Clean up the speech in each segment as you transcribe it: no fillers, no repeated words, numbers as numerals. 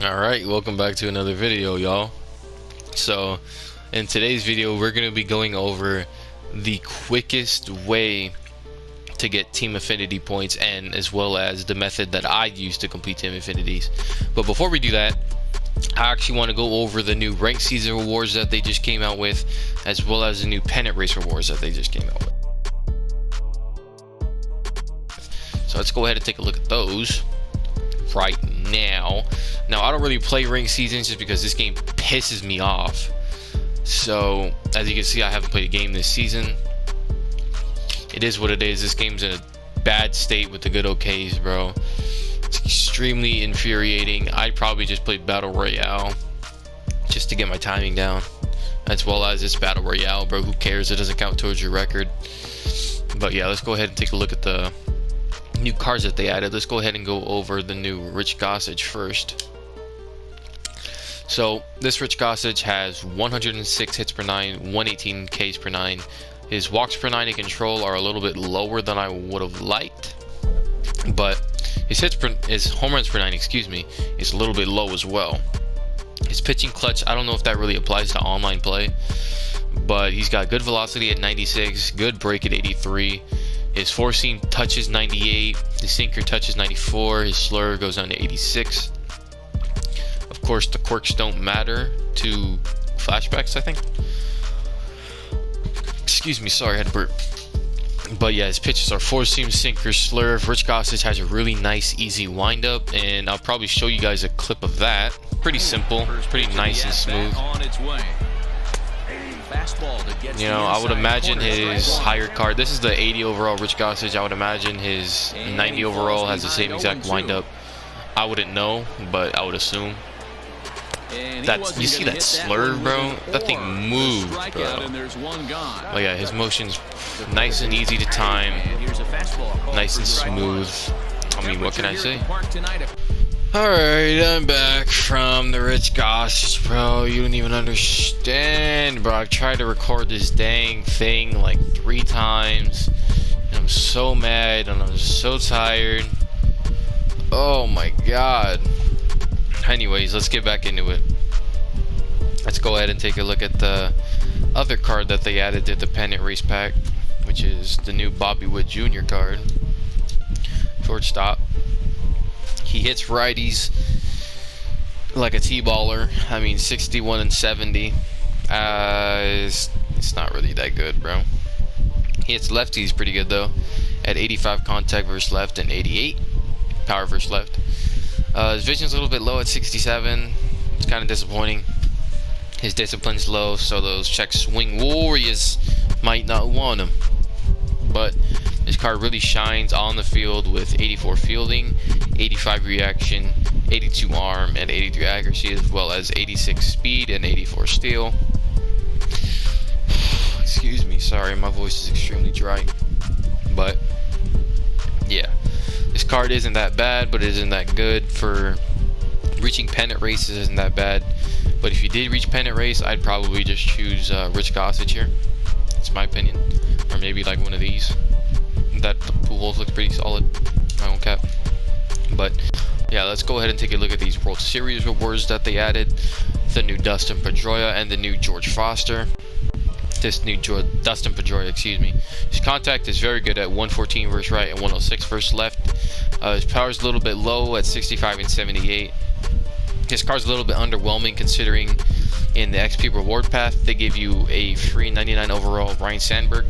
Alright, welcome back to another video, y'all. So, in today's video, we're going to be going over the quickest way to get team affinity points, and as well as the method that I use to complete team affinities. But before we do that, I actually want to go over the new ranked season rewards that they just came out with, as well as the new pennant race rewards that they just came out with. So let's go ahead and take a look at those right now. Now, I don't really play ranked seasons just because this game pisses me off. So as you can see, I haven't played a game this season. It is what it is. This game's in a bad state with the good OKs, bro. It's extremely infuriating. I'd probably just play Battle Royale just to get my timing down, as well as this Battle Royale, bro. Who cares? It doesn't count towards your record. But yeah, let's go ahead and take a look at the new cards that they added. Let's go ahead and go over the new Rich Gossage first. So this Rich Gossage has 106 hits per 9, 118 Ks per 9. His walks per 9 in control are a little bit lower than I would have liked, but his home runs per 9, excuse me, is a little bit low as well. His pitching clutch, I don't know if that really applies to online play, but he's got good velocity at 96, good break at 83. His four seam touches 98, his sinker touches 94, his slur goes down to 86. Of course, the quirks don't matter to flashbacks, I think. Excuse me, sorry, I had to burp. But yeah, his pitches are four seam, sinker, slur. Rich Gossage has a really nice, easy windup, and I'll probably show you guys a clip of that. Pretty simple, pretty nice and smooth. You know, I would imagine his higher card, this is the 80 overall Rich Gossage. I would imagine his 90 overall has the same exact windup. I wouldn't know, but I would assume. You see that slur, bro? That thing moves, bro. Oh yeah, his motion's nice and easy to time, nice and smooth. I mean, what can I say? Alright, I'm back from the Rich Gossage, bro. You don't even understand, bro. I've tried to record this dang thing like 3 times, and I'm so mad, and I'm so tired. Oh my god. Anyways, let's get back into it. Let's go ahead and take a look at the other card that they added to the pennant race pack, which is the new Bobby Witt Jr. card. Shortstop. He hits righties like a T-baller. I mean, 61 and 70. It's not really that good, bro. He hits lefties pretty good, though, at 85 contact versus left and 88 power versus left. His vision's a little bit low at 67. It's kind of disappointing. His discipline's low, so those check swing warriors might not want him. But this card really shines on the field with 84 fielding, 85 reaction, 82 arm, and 83 accuracy, as well as 86 speed and 84 steal. Excuse me, sorry, my voice is extremely dry. But yeah, this card isn't that bad, but it isn't that good. For reaching pennant races, isn't that bad. But if you did reach pennant race, I'd probably just choose Rich Gossage here. It's my opinion. Or maybe like one of these. That the pool holes looks pretty solid. I won't cap. But yeah, let's go ahead and take a look at these World Series rewards that they added. The new Dustin Pedroia and the new George Foster. This new Dustin Pedroia, excuse me. His contact is very good at 114 versus right and 106 versus left. His power is a little bit low at 65 and 78. His card's a little bit underwhelming, considering in the XP reward path they give you a free 99 overall Ryan Sandberg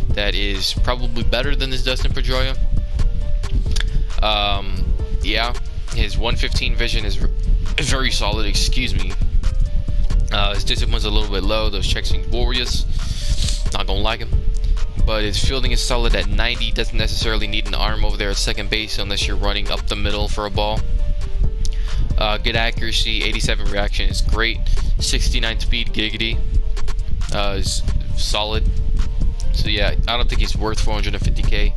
that is probably better than this Dustin Pedroia. Yeah, his 115 vision is very solid, excuse me. His discipline's a little bit low, those check swing warriors, not gonna like him. But his fielding is solid at 90, doesn't necessarily need an arm over there at second base unless you're running up the middle for a ball. Good accuracy, 87 reaction is great, 69 speed, giggity, is solid. So yeah, I don't think he's worth 450k.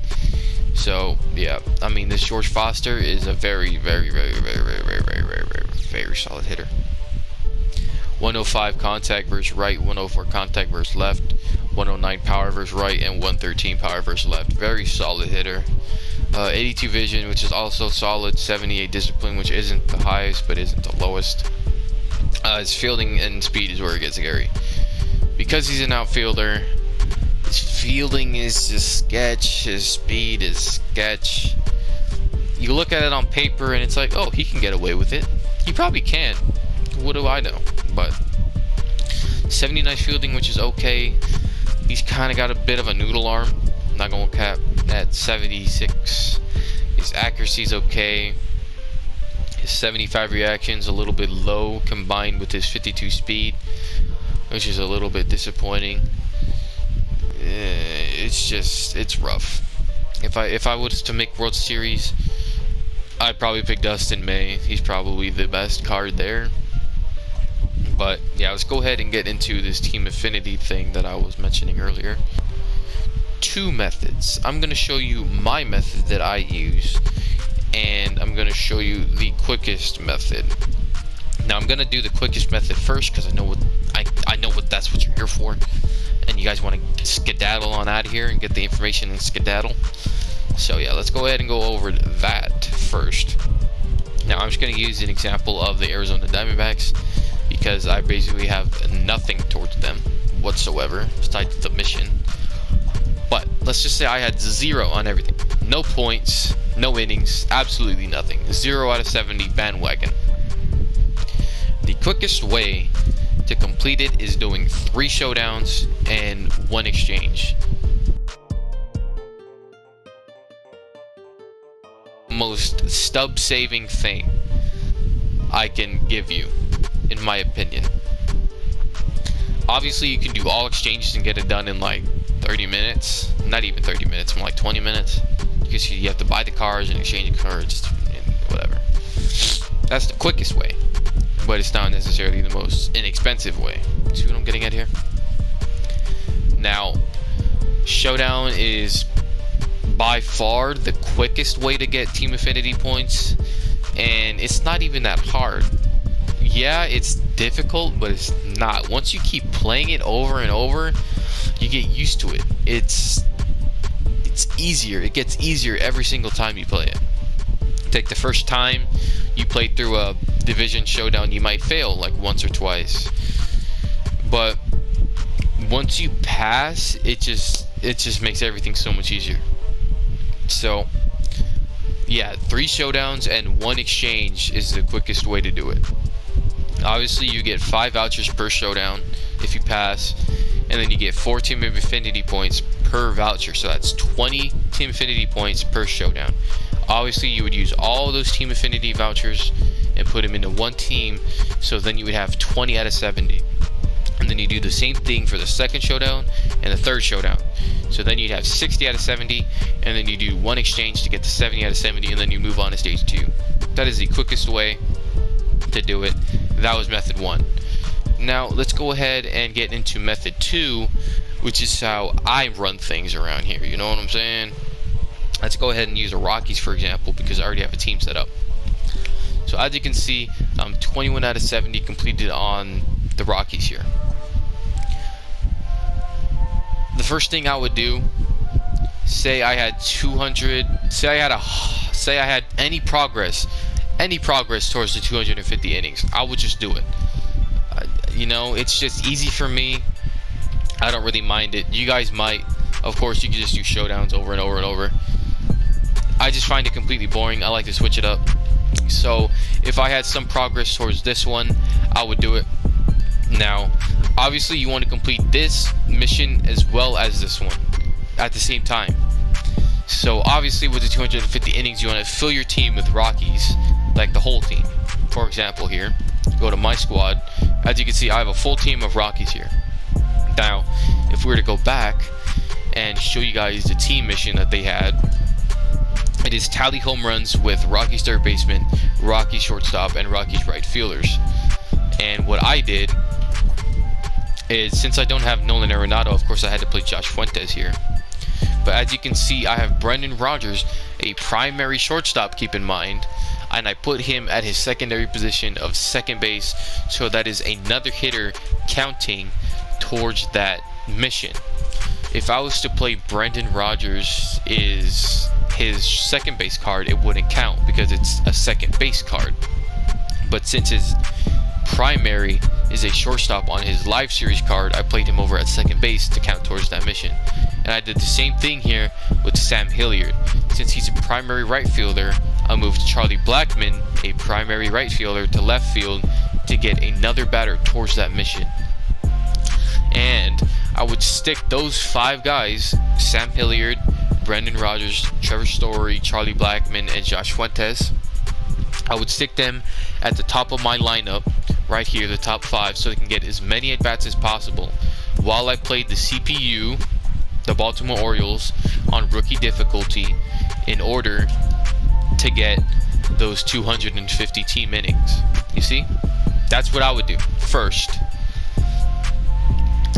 So yeah, I mean, this George Foster is a very solid hitter. 105 contact versus right, 104 contact versus left, 109 power versus right, and 113 power versus left. Very solid hitter. 82 vision, which is also solid. 78 discipline, which isn't the highest but isn't the lowest. His fielding and speed is where it gets scary. Because he's an outfielder, his fielding is just sketch, his speed is sketch. You look at it on paper and it's like, oh, he can get away with it. He probably can. What do I know? But 79 fielding, which is okay. He's kind of got a bit of a noodle arm. I'm not gonna cap. At 76, his accuracy is okay. His 75 reactions a little bit low, combined with his 52 speed, which is a little bit disappointing. It's rough. If I was to make World Series, I'd probably pick Dustin May. He's probably the best card there. But yeah, let's go ahead and get into this team affinity thing that I was mentioning earlier. Two methods. I'm going to show you my method that I use, and I'm going to show you the quickest method. Now I'm going to do the quickest method first because I know what that's what you're here for, and you guys want to skedaddle on out of here and get the information and skedaddle. So yeah, let's go ahead and go over that first. Now I'm just going to use an example of the Arizona Diamondbacks because I basically have nothing towards them whatsoever besides the mission. But let's just say I had 0 on everything. No points, no innings, absolutely nothing. 0 out of 70 bandwagon. The quickest way to complete it is doing 3 showdowns and 1 exchange. Most stub saving thing I can give you, in my opinion. Obviously you can do all exchanges and get it done in like 30 minutes, not even 30 minutes, more like 20 minutes, because you have to buy the cards and exchange the cards and whatever. That's the quickest way, but it's not necessarily the most inexpensive way. See what I'm getting at here? Now, showdown is by far the quickest way to get team affinity points, and it's not even that hard. Yeah, it's difficult, but it's not. Once you keep playing it over and over, you get used to it. It's easier. It gets easier every single time you play it. Take the first time you play through a division showdown, you might fail like once or twice, but once you pass, it just makes everything so much easier. So yeah, 3 showdowns and 1 exchange is the quickest way to do it. Obviously you get 5 vouchers per showdown if you pass, and then you get 4 team of affinity points per voucher, so that's 20 team affinity points per showdown. Obviously you would use all those team affinity vouchers and put them into one team, so then you would have 20 out of 70. And then you do the same thing for the second showdown and the third showdown, so then you'd have 60 out of 70, and then you do 1 exchange to get to 70 out of 70, and then you move on to stage 2. That is the quickest way to do it. That was method 1. Now let's go ahead and get into method 2, which is how I run things around here. You know what I'm saying? Let's go ahead and use the Rockies for example, because I already have a team set up. So as you can see, I'm 21 out of 70 completed on the Rockies here. The first thing I would do, say I had 200, say I had any progress towards the 250 innings, I would just do it. You know, it's just easy for me. I don't really mind it. You guys might. Of course, you can just do showdowns over and over and over. I just find it completely boring. I like to switch it up. So if I had some progress towards this one, I would do it. Now, obviously you want to complete this mission as well as this one at the same time. So obviously with the 250 innings, you want to fill your team with Rockies, like the whole team. For example here, go to my squad. As you can see, I have a full team of Rockies here. Now, if we were to go back and show you guys the team mission that they had, it is tally home runs with Rockies third baseman, Rockies shortstop, and Rockies right fielders. And what I did is, since I don't have Nolan Arenado, of course I had to play Josh Fuentes here. But as you can see, I have Brendan Rodgers, a primary shortstop, keep in mind, and I put him at his secondary position of second base, so that is another hitter counting towards that mission. If I was to play Brendan Rodgers is his second base card, it wouldn't count because it's a second base card. But since his primary is a shortstop on his live series card, I played him over at second base to count towards that mission. And I did the same thing here with Sam Hilliard. Since he's a primary right fielder, I moved Charlie Blackmon, a primary right fielder, to left field to get another batter towards that mission. And I would stick those 5 guys, Sam Hilliard, Brendan Rodgers, Trevor Story, Charlie Blackmon, and Josh Fuentes. I would stick them at the top of my lineup, right here, the top 5, so they can get as many at-bats as possible, while I played the CPU, the Baltimore Orioles, on rookie difficulty in order to get those 250 team innings. You see? That's what I would do first.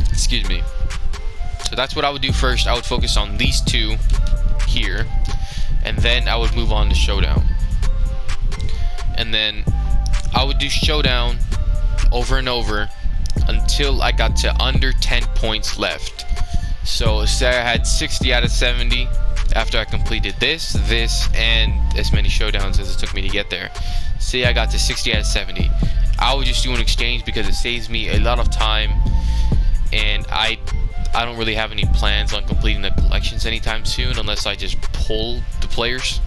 Excuse me. So that's what I would do first. I would focus on these 2 here, and then I would move on to Showdown. And then I would do Showdown over and over until I got to under 10 points left. So say I had 60 out of 70 after I completed this, and as many Showdowns as it took me to get there. Say I got to 60 out of 70. I would just do an exchange because it saves me a lot of time, and I don't really have any plans on completing the collections anytime soon unless I just pull the players.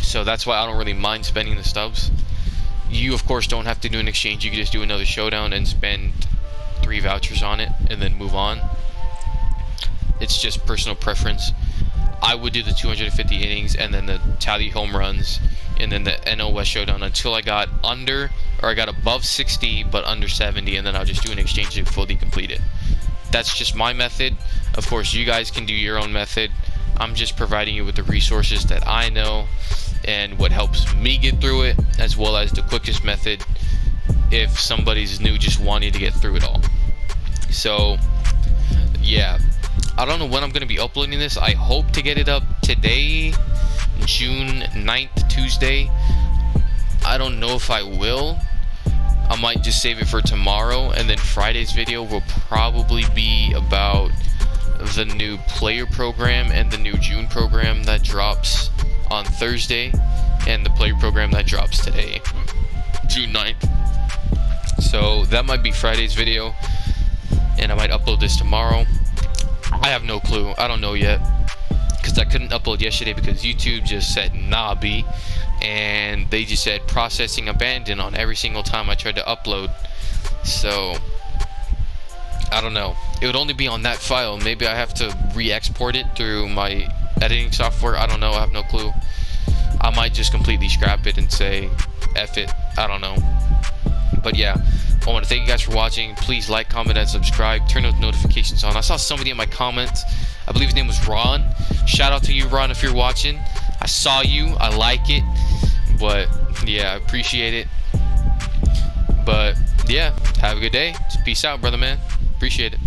So that's why I don't really mind spending the stubs. You of course don't have to do an exchange. You can just do another Showdown and spend 3 vouchers on it and then move on. It's just personal preference. I would do the 250 innings and then the tally home runs and then the NL West Showdown until I got under, or I got above 60 but under 70, and then I'll just do an exchange to fully complete it. That's just my method. Of course you guys can do your own method. I'm just providing you with the resources that I know and what helps me get through it, as well as the quickest method if somebody's new just wanting to get through it all. So yeah, I don't know when I'm going to be uploading this. I hope to get it up today, June 9th, Tuesday. I don't know if I will. I might just save it for tomorrow, and then Friday's video will probably be about the new player program and the new June program that drops on Thursday, and the player program that drops today, June 9th. So that might be Friday's video, and I might upload this tomorrow. I have no clue. I don't know yet, because I couldn't upload yesterday because YouTube just said nah B, and they just said processing abandoned on every single time I tried to upload. So I don't know. It would only be on that file. Maybe I have to re-export it through my editing software. I don't know. I have no clue. I might just completely scrap it and say F it. I don't know. But yeah, I want to thank you guys for watching. Please like, comment, and subscribe. Turn those notifications on. I saw somebody in my comments. I believe his name was Ron. Shout out to you, Ron, if you're watching. I saw you. I like it. But yeah, I appreciate it. But yeah, have a good day. Peace out, brother man. Appreciate it.